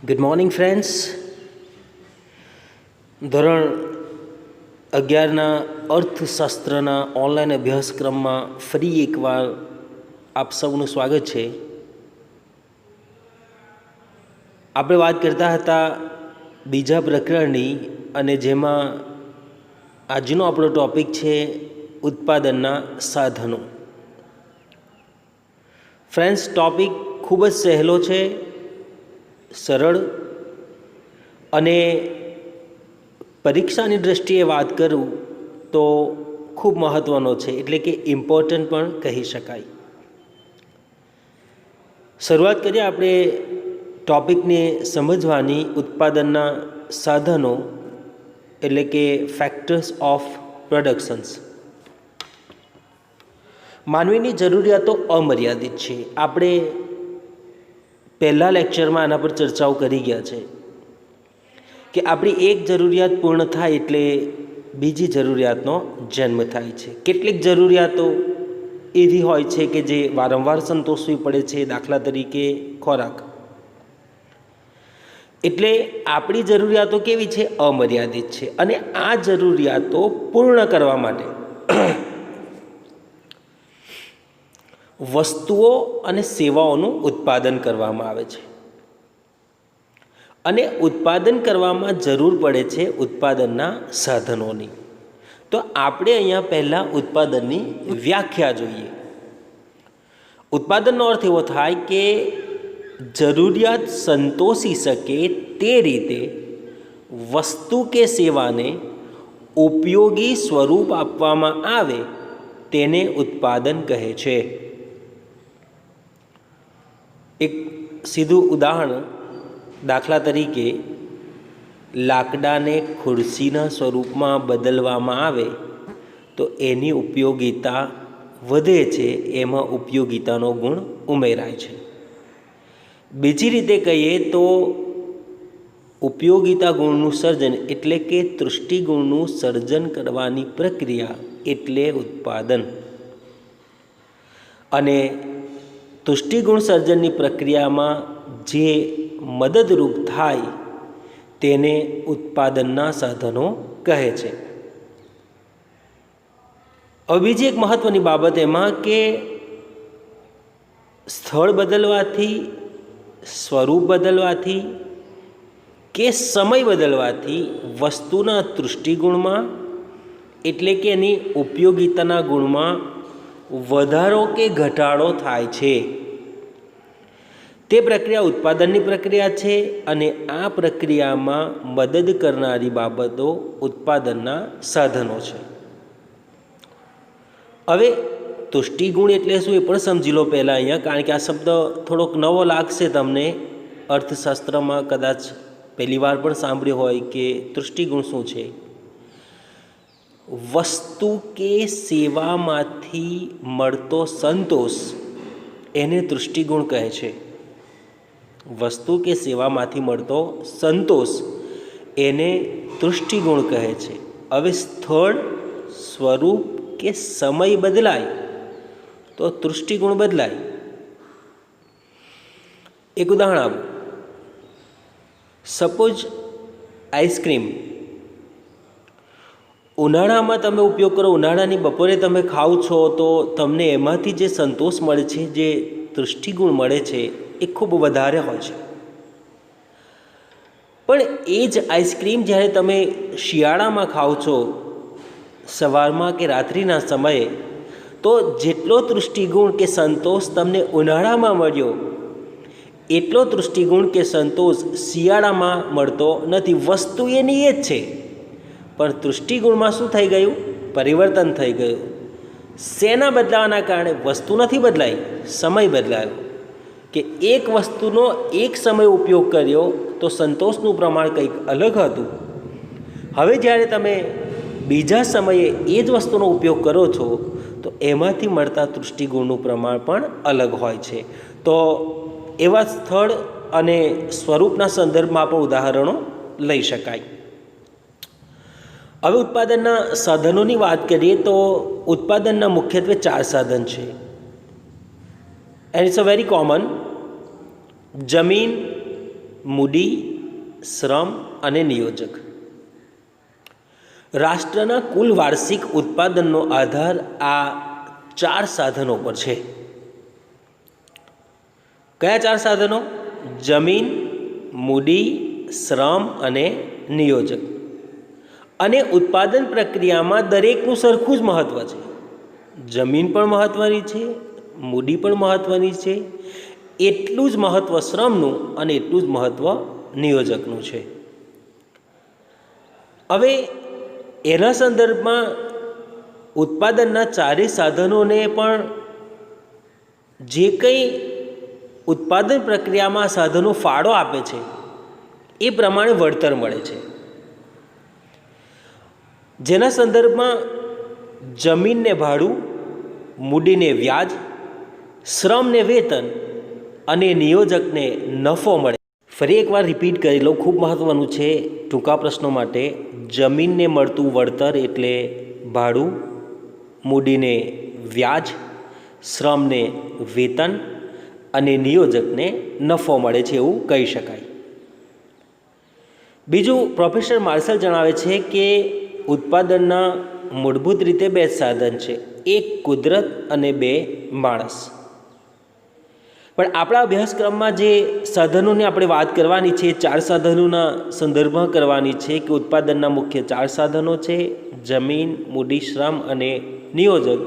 Good morning friends. ધોરણ 11ના અર્થશાસ્ત્રના online અભ્યાસક્રમમાં ફરી એકવાર આપ સૌનું સ્વાગત છે. આપણે વાત કરતા હતા બીજા પ્રકરણની, અને જેમાં આજનો આપણો ટૉપિક છે ઉત્પાદનના સાધનો. ફ્રેન્ડ્સ, ટૉપિક ખૂબ જ સહેલો છે, સરળ, અને પરીક્ષાની દૃષ્ટિએ વાત કરું તો ખૂબ મહત્ત્વનો છે, એટલે કે ઇમ્પોર્ટન્ટ પણ કહી શકાય. શરૂઆત કરીએ આપણે ટૉપિકને સમજવાની. ઉત્પાદનના સાધનો એટલે કે ફેક્ટર્સ ઓફ પ્રોડક્શન્સ. માનવીની જરૂરિયાતો અમર્યાદિત છે. આપણે પહેલાં લેક્ચરમાં આના પર ચર્ચાઓ કરી ગયા છે કે આપણી એક જરૂરિયાત પૂર્ણ થાય એટલે બીજી જરૂરિયાતનો જન્મ થાય છે. કેટલીક જરૂરિયાતો એવી હોય છે કે જે વારંવાર સંતોષવી પડે છે, દાખલા તરીકે ખોરાક. એટલે આપણી જરૂરિયાતો કેવી છે? અમર્યાદિત છે. અને આ જરૂરિયાતો પૂર્ણ કરવા માટે વસ્તુઓ અને સેવાઓનું ઉત્પાદન કરવામાં આવે છે. અને ઉત્પાદન કરવામાં જરૂર પડે છે ઉત્પાદનના સાધનોની. તો આપણે અહીંયા પહેલાં ઉત્પાદનની વ્યાખ્યા જોઈએ. ઉત્પાદનનો અર્થ એવો થાય કે જરૂરિયાત સંતોષી શકે તે રીતે વસ્તુ કે સેવાને ઉપયોગી સ્વરૂપ આપવામાં આવે તેને ઉત્પાદન કહે છે. એક સીધું ઉદાહરણ, દાખલા તરીકે લાકડાને ખુરશીના સ્વરૂપમાં બદલવામાં આવે તો એની ઉપયોગિતા વધે છે, એમાં ઉપયોગિતાનો ગુણ ઉમેરાય છે. બીજી રીતે કહીએ તો ઉપયોગિતા ગુણનું સર્જન એટલે કે તૃષ્ટિગુણનું સર્જન કરવાની પ્રક્રિયા એટલે ઉત્પાદન. અને તૃષ્ટિગુણ સર્જનની પ્રક્રિયામાં જે મદદરૂપ થાય તેને ઉત્પાદનના સાધનો કહે છે. હવે બીજી એક મહત્ત્વની બાબત એમાં કે સ્થળ બદલવાથી, સ્વરૂપ બદલવાથી કે સમય બદલવાથી વસ્તુના તૃષ્ટિગુણમાં એટલે કે એની ઉપયોગિતાના ગુણમાં વધારો કે ઘટાડો થાય છે. તે પ્રક્રિયા ઉત્પાદનની પ્રક્રિયા છે, અને આ પ્રક્રિયામાં મદદ કરનારી બાબતો ઉત્પાદનના સાધનો છે. હવે તૃષ્ટિગુણ એટલે શું એ પણ સમજી લો પહેલાં અહીંયા, કારણ કે આ શબ્દ થોડોક નવો લાગશે તમને. અર્થશાસ્ત્રમાં કદાચ પહેલી વાર પણ સાંભળ્યો હોય કે તૃષ્ટિગુણ શું છે. વસ્તુ કે સેવામાંથી મળતો સંતોષ એને તૃષ્ટિગુણ કહે છે. વસ્તુ કે સેવામાંથી મળતો સંતોષ એને તૃષ્ટિગુણ કહે છે. હવે સ્થળ, સ્વરૂપ કે સમય બદલાય તો તૃષ્ટિગુણ બદલાય. એક ઉદાહરણ આપું. સપોઝ આઈસ્ક્રીમ ઉનાળામાં તમે ઉપયોગ કરો, ઉનાળાની બપોરે તમે ખાઓ છો તો તમને એમાંથી જે સંતોષ મળે છે, જે તૃષ્ટિગુણ મળે છે, એ ખૂબ વધારે હોય છે. પણ એ જ આઈસ્ક્રીમ જ્યારે તમે શિયાળામાં ખાઓ છો, સવારમાં કે રાત્રિના સમયે, તો જેટલો તૃષ્ટિગુણ કે સંતોષ તમને ઉનાળામાં મળ્યો એટલો તૃષ્ટિગુણ કે સંતોષ શિયાળામાં મળતો નથી. વસ્તુ એની એ જ છે, પણ તૃષ્ટિગુણમાં શું થઈ ગયું? પરિવર્તન થઈ ગયું. શેના બદલાવાના કારણે? વસ્તુ નથી બદલાઈ, સમય બદલાયો. કે એક વસ્તુનો એક સમય ઉપયોગ કર્યો તો સંતોષનું પ્રમાણ કંઈક અલગ હતું. હવે જ્યારે તમે બીજા સમયે એ જ વસ્તુનો ઉપયોગ કરો છો તો એમાંથી મળતા તૃષ્ટિગુણનું પ્રમાણ પણ અલગ હોય છે. તો એવા સ્થળ અને સ્વરૂપના સંદર્ભમાં પણ ઉદાહરણો લઈ શકાય. હવે ઉત્પાદનના સાધનોની વાત કરીએ તો ઉત્પાદનના મુખ્યત્વે 4 સાધન છે. And it's a very common. જમીન, મૂડી, શ્રમ અને નિયોજક. રાષ્ટ્રના કુલ વાર્ષિક ઉત્પાદનનો આધાર આ 4 સાધનો પર છે. કયા 4 સાધનો? જમીન, મૂડી, શ્રમ અને નિયોજક. અને ઉત્પાદન પ્રક્રિયામાં દરેકનું સરખું જ મહત્ત્વ છે. જમીન પણ મહત્ત્વની છે, મૂડી પણ મહત્ત્વની છે, એટલું જ મહત્ત્વ શ્રમનું અને એટલું જ મહત્ત્વ નિયોજકનું છે. હવે એના સંદર્ભમાં ઉત્પાદનના 4 સાધનોને પણ જે કંઈ ઉત્પાદન પ્રક્રિયામાં સાધનો ફાળો આપે છે એ પ્રમાણે વળતર મળે છે. જેના સંદર્ભમાં જમીનને ભાડું, મૂડીને વ્યાજ, શ્રમને વેતન અને નિયોજકને નફો મળે. ફરી એકવાર રિપીટ કરી લો, ખૂબ મહત્ત્વનું છે ટૂંકા પ્રશ્નો માટે. જમીનને મળતું વળતર એટલે ભાડું, મૂડીને વ્યાજ, શ્રમને વેતન અને નિયોજકને નફો મળે છે એવું કહી શકાય. બીજું, પ્રોફેસર માર્શલ જણાવે છે કે ઉત્પાદનના મૂળભૂત રીતે 2 સાધન છે, એક કુદરત અને 2 માણસ. પણ આપણા અભ્યાસક્રમમાં જે સાધનોની આપણે વાત કરવાની છે, 4 સાધનોના સંદર્ભમાં કરવાની છે કે ઉત્પાદનના મુખ્ય 4 સાધનો છે, જમીન, મૂડી, શ્રમ અને નિયોજક.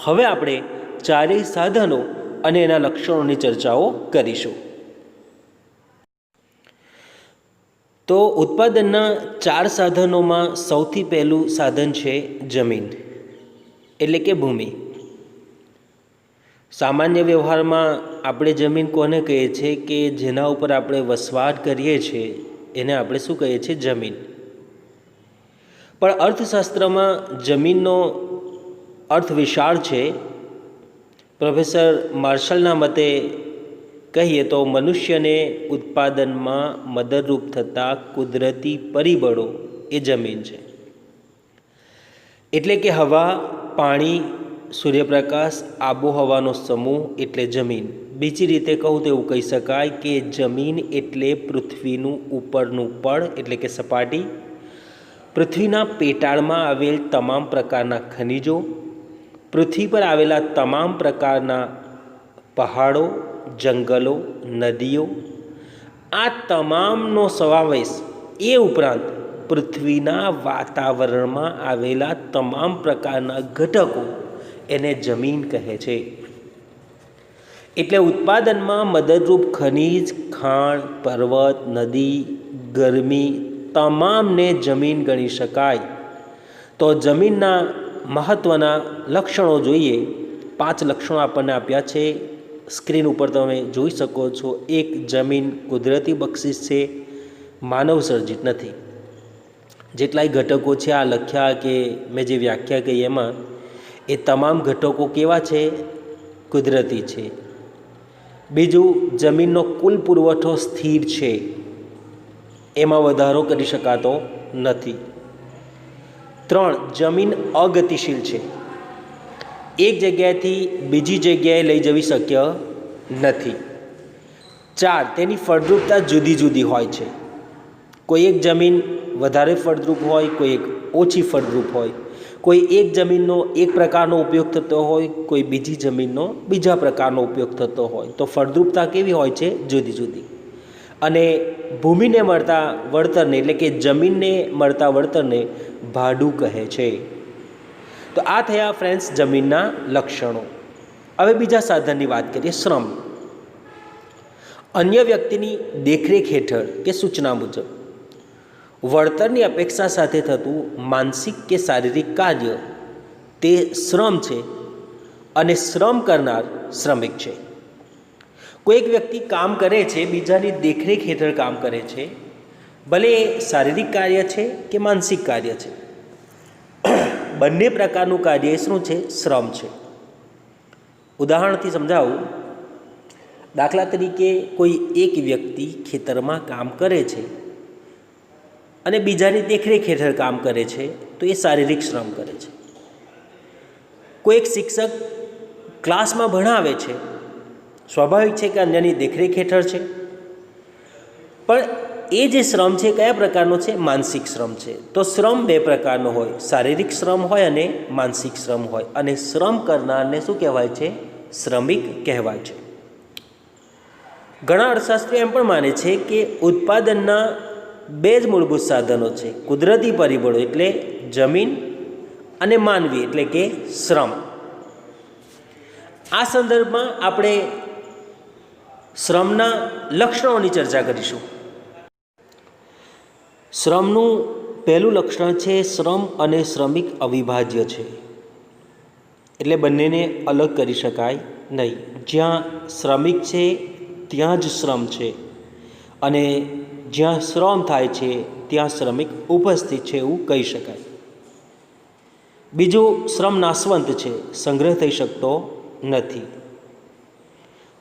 હવે આપણે 4 સાધનો અને એના લક્ષણોની ચર્ચાઓ કરીશું. તો ઉત્પાદનના 4 સાધનોમાં સૌથી પહેલું સાધન છે જમીન, એટલે કે ભૂમિ. સામાન્ય વ્યવહારમાં આપણે જમીન કોને કહીએ છીએ કે જેના ઉપર આપણે વસવાટ કરીએ છીએ એને આપણે શું કહીએ છીએ? જમીન. પણ અર્થશાસ્ત્રમાં જમીનનો અર્થ વિશાળ છે. પ્રોફેસર માર્શલના મતે કહીએ તો મનુષ્યને ઉત્પાદનમાં મદદરૂપ થતા કુદરતી પરિબળો એ જમીન છે. એટલે કે હવા, પાણી, સૂર્યપ્રકાશ, આબોહવાનો સમૂહ એટલે જમીન. બીજી રીતે કહું તો એવું કહી શકાય કે જમીન એટલે પૃથ્વીનું ઉપરનું પડ એટલે કે સપાટી, પૃથ્વીના પેટાળમાં આવેલ તમામ પ્રકારના ખનિજો, પૃથ્વી પર આવેલા તમામ પ્રકારના પહાડો, જંગલો, નદીઓ, આ તમામનો સમાવેશ, એ ઉપરાંત પૃથ્વીના વાતાવરણમાં આવેલા તમામ પ્રકારના ઘટકો એને જમીન કહે છે. એટલે ઉત્પાદનમાં મદદરૂપ ખનિજ, ખાણ, પર્વત, નદી, ગરમી તમામને જમીન ગણી શકાય. તો જમીનના મહત્ત્વના લક્ષણો જોઈએ. 5 લક્ષણો આપણને આપ્યા છે, સ્ક્રીન ઉપર તમે જોઈ શકો છો. 1, જમીન કુદરતી બક્ષિસ છે, માનવ સર્જિત નથી. જેટલાય ઘટકો છે આ લખ્યા કે મેં જે વ્યાખ્યા કહી એમાં એ તમામ ઘટકો કેવા છે? કુદરતી છે. બીજું, જમીનનો કુલ પુરવઠો સ્થિર છે, એમાં વધારો કરી શકાતો નથી. 3, જમીન અગતિશીલ છે, એક જગ્યાએથી બીજી જગ્યાએ લઈ જવી શક્ય નથી. 4, તેની ફળદ્રુપતા જુદી જુદી હોય છે. કોઈ એક જમીન વધારે ફળદ્રુપ હોય, કોઈ એક ઓછી ફળદ્રુપ હોય, કોઈ એક જમીનનો એક પ્રકારનો ઉપયોગ થતો હોય, કોઈ બીજી જમીનનો બીજા પ્રકારનો ઉપયોગ થતો હોય. તો ફળદ્રુપતા કેવી હોય છે? જુદી જુદી. અને ભૂમિને મળતા વળતરને એટલે કે જમીનને મળતા વળતરને ભાડું કહે છે. તો આ થયા ફ્રેન્ડ્સ જમીનના લક્ષણો. હવે બીજા સાધનની વાત કરીએ, શ્રમ. અન્ય વ્યક્તિની દેખરેખ હેઠળ કે સૂચના મુજબ વળતરની અપેક્ષા સાથે થતું માનસિક કે શારીરિક કાર્ય તે શ્રમ છે અને શ્રમ કરનાર શ્રમિક છે. કોઈ એક વ્યક્તિ કામ કરે છે, બીજાની દેખરેખ હેઠળ કામ કરે છે, ભલે એ શારીરિક કાર્ય છે કે માનસિક કાર્ય છે, બંને પ્રકારનું કાર્ય શું છે? શ્રમ છે. ઉદાહરણથી સમજાવું. દાખલા તરીકે કોઈ એક વ્યક્તિ ખેતરમાં કામ કરે છે અને બીજાની દેખરેખ હેઠળ કામ કરે છે, તો એ શારીરિક શ્રમ કરે છે. કોઈ એક શિક્ષક ક્લાસમાં ભણાવે છે, સ્વાભાવિક છે કે અન્યની દેખરેખ હેઠળ છે. પણ એ જે શ્રમ છે કયા પ્રકારનો છે? માનસિક શ્રમ છે. તો શ્રમ બે પ્રકારનો હોય, શારીરિક શ્રમ હોય અને માનસિક શ્રમ હોય. અને શ્રમ કરનારને શું કહેવાય છે? શ્રમિક કહેવાય છે. ઘણા અર્થશાસ્ત્રીઓ એમ પણ માને છે કે ઉત્પાદનના બે જ મૂળભૂત સાધનો છે, કુદરતી પરિબળો એટલે જમીન અને માનવી એટલે કે શ્રમ. આ સંદર્ભમાં આપણે શ્રમના લક્ષણોની ચર્ચા કરીશું. શ્રમનું પહેલું લક્ષણ છે શ્રમ અને શ્રમિક અવિભાજ્ય છે, એટલે બંનેને અલગ કરી શકાય નહીં. જ્યાં શ્રમિક છે ત્યાં જ શ્રમ છે, અને જ્યાં શ્રમ થાય છે ત્યાં શ્રમિક ઉપસ્થિત છે એવું કહી શકાય. બીજું, શ્રમ નાશવંત છે, સંગ્રહ થઈ શકતો નથી.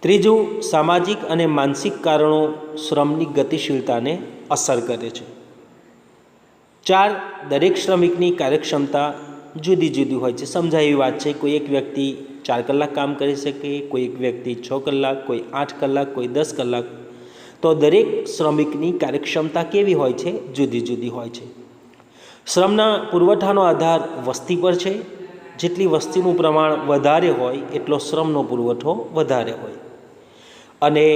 ત્રીજું, સામાજિક અને માનસિક કારણો શ્રમની ગતિશીલતાને અસર કરે છે. 4, દરેક શ્રમિકની કાર્યક્ષમતા જુદી જુદી હોય છે. સમજાય એવી વાત છે, કોઈ એક વ્યક્તિ 4 કલાક કામ કરી શકે, કોઈ એક વ્યક્તિ 6 કલાક, કોઈ 8 કલાક, કોઈ 10 કલાક. તો દરેક શ્રમિકની કાર્યક્ષમતા કેવી હોય છે? જુદી જુદી હોય છે. શ્રમના પુરવઠાનો આધાર વસ્તી પર છે. જેટલી વસ્તીનું પ્રમાણ વધારે હોય એટલો શ્રમનો પુરવઠો વધારે હોય. અને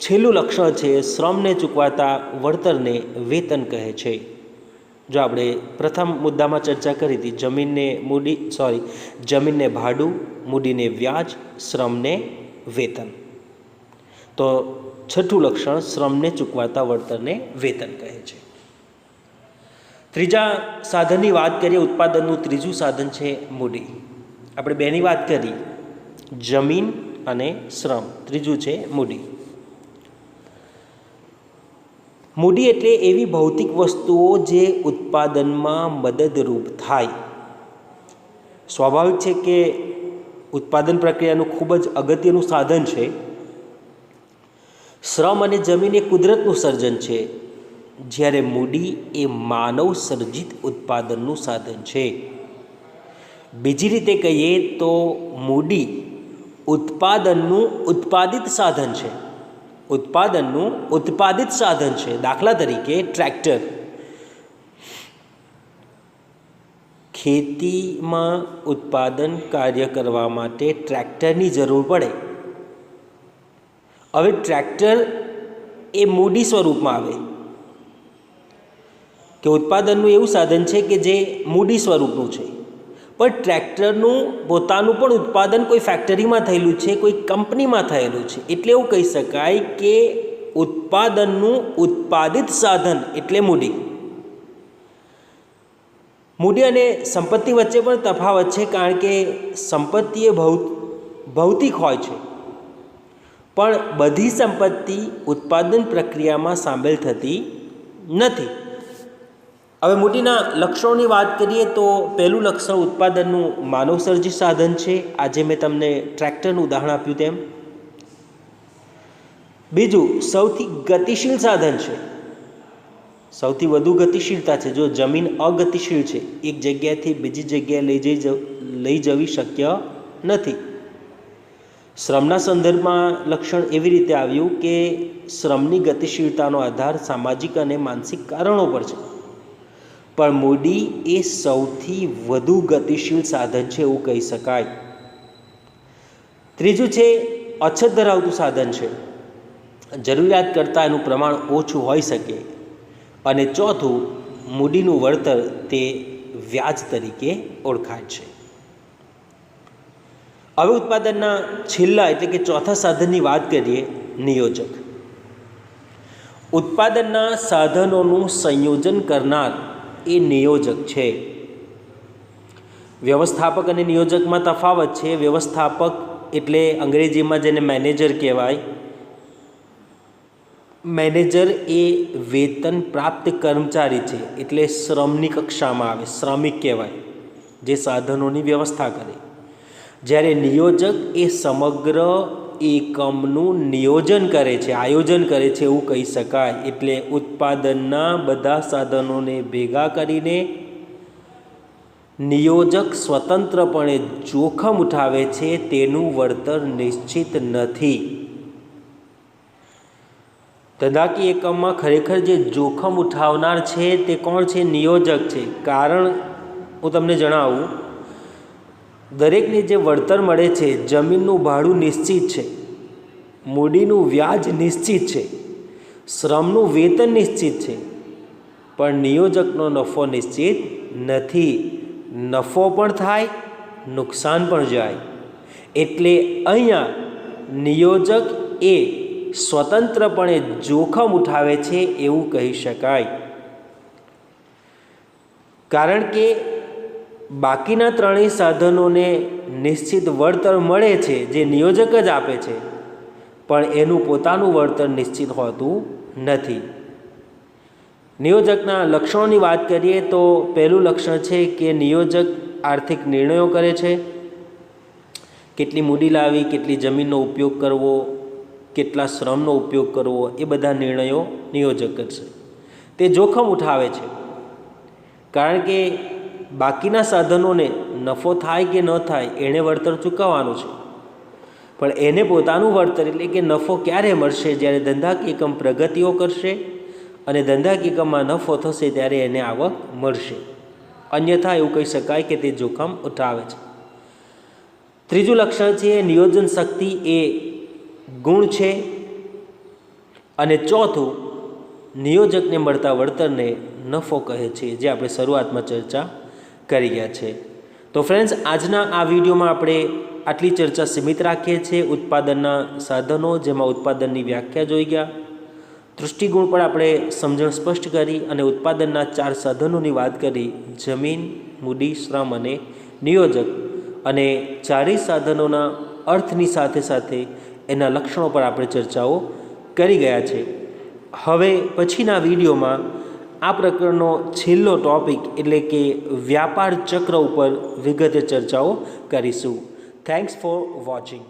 છેલ્લું લક્ષણ છે શ્રમને ચૂકવાતા વળતરને વેતન કહે છે. જો આપણે પ્રથમ મુદ્દામાં ચર્ચા કરી હતી, જમીનને ભાડું, મૂડીને વ્યાજ, શ્રમને વેતન. તો છઠ્ઠું લક્ષણ શ્રમને ચૂકવાતા વળતરને વેતન કહે છે. ત્રીજા સાધનની વાત કરીએ, ઉત્પાદનનું ત્રીજું સાધન છે મૂડી. આપણે બેની વાત કરી, જમીન અને શ્રમ. ત્રીજું છે મૂડી. મૂડી એટલે એવી ભૌતિક વસ્તુઓ જે ઉત્પાદનમાં મદદરૂપ થાય. સ્વાભાવિક છે કે ઉત્પાદન પ્રક્રિયાનું ખૂબ જ અગત્યનું સાધન છે. શ્રમ અને જમીન એ કુદરતનું સર્જન છે, જ્યારે મૂડી એ માનવ સર્જિત ઉત્પાદનનું સાધન છે. બીજી રીતે કહીએ તો મૂડી ઉત્પાદનનું ઉત્પાદિત સાધન છે. ઉત્પાદનનું ઉત્પાદિત સાધન છે. દાખલા તરીકે ટ્રેક્ટર. ખેતીમાં ઉત્પાદન કાર્ય કરવા માટે ટ્રેક્ટરની જરૂર પડે. હવે ટ્રેક્ટર એ મૂડી સ્વરૂપમાં આવે કે ઉત્પાદનનું એવું સાધન છે કે જે મૂડી સ્વરૂપનું છે. પણ ટ્રેક્ટરનું પોતાનું પણ ઉત્પાદન કોઈ ફેક્ટરીમાં થયેલું છે, કોઈ કંપનીમાં થયેલું છે. એટલે એવું કહી શકાય કે ઉત્પાદનનું ઉત્પાદિત સાધન એટલે મૂડી. મૂડી અને સંપત્તિ વચ્ચે પણ તફાવત છે, કારણ કે સંપત્તિ એ ભૌતિક હોય છે, પણ બધી સંપત્તિ ઉત્પાદન પ્રક્રિયામાં સામેલ થતી નથી. હવે મૂડીના લક્ષણોની વાત કરીએ તો પહેલું લક્ષણ ઉત્પાદનનું માનવસર્જિત સાધન છે. આજે મેં તમને ટ્રેક્ટરનું ઉદાહરણ આપ્યું તેમ. બીજું, સૌથી ગતિશીલ સાધન છે. સૌથી વધુ ગતિશીલતા છે. જો જમીન અગતિશીલ છે, એક જગ્યાએથી બીજી જગ્યાએ લઈ જવી શક્ય નથી. શ્રમના સંદર્ભમાં લક્ષણ એવી રીતે આવ્યું કે શ્રમની ગતિશીલતાનો આધાર સામાજિક અને માનસિક કારણો પર છે, પણ મૂડી એ સૌથી વધુ ગતિશીલ સાધન છે એવું કહી શકાય. ત્રીજું છે અછત ધરાવતું સાધન છે. જરૂરિયાત કરતાં એનું પ્રમાણ ઓછું હોઈ શકે. અને ચોથું, મૂડીનું વળતર તે વ્યાજ તરીકે ઓળખાય છે. હવે ઉત્પાદનના છેલ્લા એટલે કે ચોથા સાધનની વાત કરીએ, નિયોજક. ઉત્પાદનના સાધનોનું સંયોજન કરનાર એ નિયોજક છે. વ્યવસ્થાપક અને નિયોજકમાં તફાવત છે. વ્યવસ્થાપક એટલે અંગ્રેજીમાં જેને મેનેજર કહેવાય. મેનેજર એ વેતન પ્રાપ્ત કર્મચારી છે, એટલે શ્રમની કક્ષામાં આવે, શ્રમિક કહેવાય, જે સાધનોની વ્યવસ્થા કરે. જ્યારે નિયોજક એ સમગ્ર એકમનું નિયોજન કરે છે, આયોજન કરે છે એવું કહી શકાય. એટલે ઉત્પાદનના બધા સાધનોને ભેગા કરીને નિયોજક સ્વતંત્રપણે જોખમ ઉઠાવે છે, તેનું વળતર નિશ્ચિત નથી. ધંધાકીય એકમમાં ખરેખર જે જોખમ ઉઠાવનાર છે તે કોણ છે? નિયોજક છે. કારણ હું તમને જણાવું, દરેકને જે વળતર મળે છે, જમીનનું ભાડું નિશ્ચિત છે, મૂડીનું વ્યાજ નિશ્ચિત છે, શ્રમનું વેતન નિશ્ચિત છે, પણ નિયોજકનો નફો નિશ્ચિત નથી. નફો પણ થાય, નુકસાન પણ જાય. એટલે અહીંયા નિયોજક એ સ્વતંત્રપણે જોખમ ઉઠાવે છે એવું કહી શકાય. કારણ કે બાકીના ત્રણેય સાધનોને નિશ્ચિત વળતર મળે છે, જે નિયોજક જ આપે છે, પણ એનું પોતાનું વળતર નિશ્ચિત હોતું નથી. નિયોજકના લક્ષણોની વાત કરીએ તો પહેલું લક્ષણ છે કે નિયોજક આર્થિક નિર્ણયો કરે છે. કેટલી મૂડી લાવી, કેટલી જમીનનો ઉપયોગ કરવો, કેટલા શ્રમનો ઉપયોગ કરવો, એ બધા નિર્ણયો નિયોજક કરશે. તે જોખમ ઉઠાવે છે, કારણ કે બાકીના સાધનોને નફો થાય કે ન થાય એણે વળતર ચૂકવવાનું છે, પણ એને પોતાનું વળતર એટલે કે નફો ક્યારે મળશે? જ્યારે ધંધાકીય એકમ પ્રગતિઓ કરશે અને ધંધાકીય એકમમાં નફો થશે ત્યારે એને આવક મળશે. અન્યથા એવું કહી શકાય કે તે જોખમ ઉઠાવે છે. ત્રીજું લક્ષણ છે નિયોજન શક્તિ એ ગુણ છે. અને ચોથું, નિયોજકને મળતા વળતરને નફો કહે છે, જે આપણે શરૂઆતમાં ચર્ચા કરી ગયા છે. તો ફ્રેન્ડ્સ, આજના આ વિડીયોમાં આપણે આટલી ચર્ચા સીમિત રાખીએ છીએ. ઉત્પાદનના સાધનો, જેમાં ઉત્પાદનની વ્યાખ્યા જોઈ ગયા, દૃષ્ટિગુણ પણ આપણે સમજણ સ્પષ્ટ કરી અને ઉત્પાદનના 4 સાધનોની વાત કરી: જમીન, મૂડી, શ્રમ અને નિયોજક. અને ચારેય સાધનોના અર્થની સાથે સાથે એના લક્ષણો પર આપણે ચર્ચાઓ કરી ગયા છે. હવે પછીના વિડીયોમાં આ પ્રકરણનો છેલ્લો ટૉપિક એટલે કે વ્યાપાર ચક્ર ઉપર વિગતે ચર્ચાઓ કરીશું. Thanks for watching.